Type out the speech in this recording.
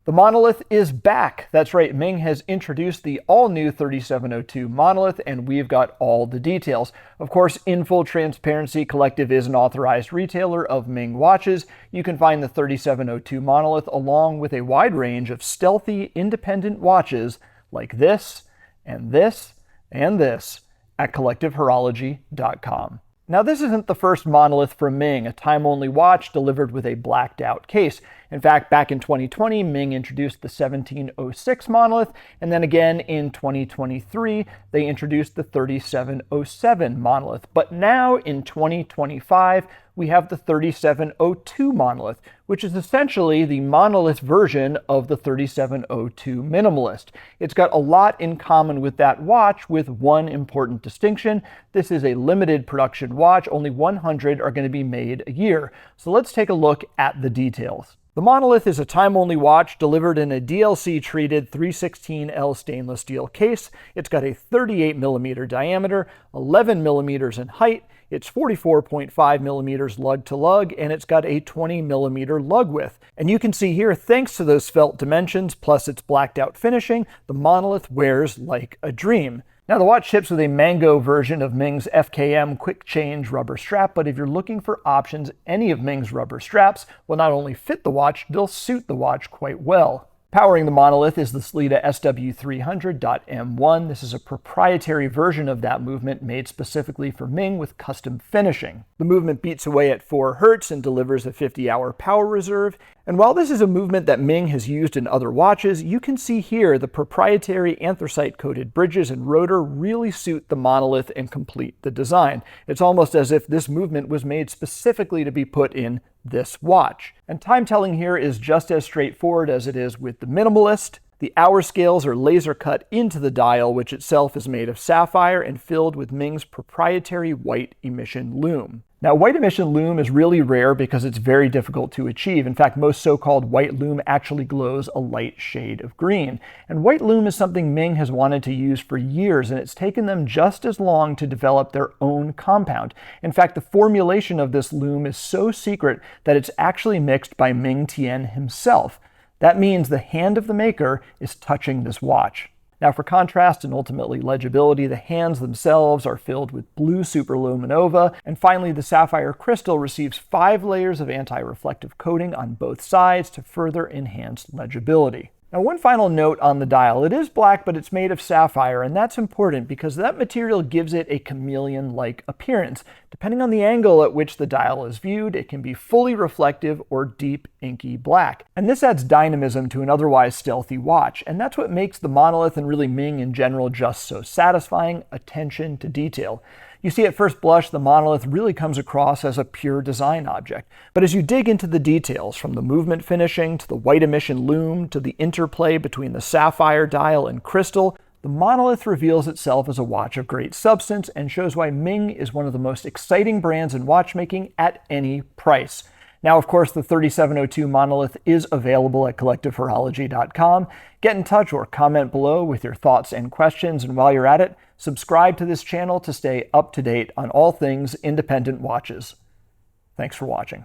The Monolith is back. That's right, Ming has introduced the all-new 3702 Monolith, and we've got all the details. Of course, in full transparency, Collective is an authorized retailer of Ming watches. You can find the 3702 Monolith along with a wide range of stealthy, independent watches like this, and this, and this at collectivehorology.com. Now, this isn't the first Monolith from Ming, a time-only watch delivered with a blacked-out case. In fact, back in 2020, Ming introduced the 1706 Monolith, and then again in 2023, they introduced the 3707 Monolith. But now, in 2025, we have the 3702 Monolith, which is essentially the Monolith version of the 3702 Minimalist. It's got a lot in common with that watch, with one important distinction. This is a limited production watch. Only 100 are going to be made a year. So let's take a look at the details. The Monolith is a time-only watch delivered in a DLC-treated 316L stainless steel case. It's got a 38mm diameter, 11mm in height, it's 44.5mm lug to lug, and it's got a 20mm lug width. And you can see here, thanks to those felt dimensions, plus its blacked out finishing, the Monolith wears like a dream. Now, the watch ships with a Mango version of Ming's FKM quick change rubber strap, but if you're looking for options, any of Ming's rubber straps will not only fit the watch, they'll suit the watch quite well. Powering the Monolith is the Sellita SW300.M1. This is a proprietary version of that movement made specifically for Ming with custom finishing. The movement beats away at 4 Hz and delivers a 50-hour power reserve. And while this is a movement that Ming has used in other watches, you can see here the proprietary anthracite-coated bridges and rotor really suit the Monolith and complete the design. It's almost as if this movement was made specifically to be put in this watch. And time telling here is just as straightforward as it is with the Minimalist. The hour scales are laser cut into the dial, which itself is made of sapphire and filled with Ming's proprietary white emission lume. Now, white emission lume is really rare because it's very difficult to achieve. In fact, most so-called white lume actually glows a light shade of green. And white lume is something Ming has wanted to use for years, and it's taken them just as long to develop their own compound. In fact, the formulation of this lume is so secret that it's actually mixed by Ming Thein himself. That means the hand of the maker is touching this watch. Now, for contrast and ultimately legibility, the hands themselves are filled with blue superluminova, and finally the sapphire crystal receives 5 layers of anti-reflective coating on both sides to further enhance legibility. Now, one final note on the dial. It is black, but it's made of sapphire, and that's important because that material gives it a chameleon-like appearance. Depending on the angle at which the dial is viewed, it can be fully reflective or deep inky black. And this adds dynamism to an otherwise stealthy watch, and that's what makes the Monolith and really Ming in general just so satisfying: attention to detail. You see, at first blush, the Monolith really comes across as a pure design object. But as you dig into the details, from the movement finishing to the white emission lume to the interplay between the sapphire dial and crystal, the Monolith reveals itself as a watch of great substance and shows why Ming is one of the most exciting brands in watchmaking at any price. Now, of course, the 3702 Monolith is available at collectivehorology.com. Get in touch or comment below with your thoughts and questions, and while you're at it, subscribe to this channel to stay up to date on all things independent watches. Thanks for watching.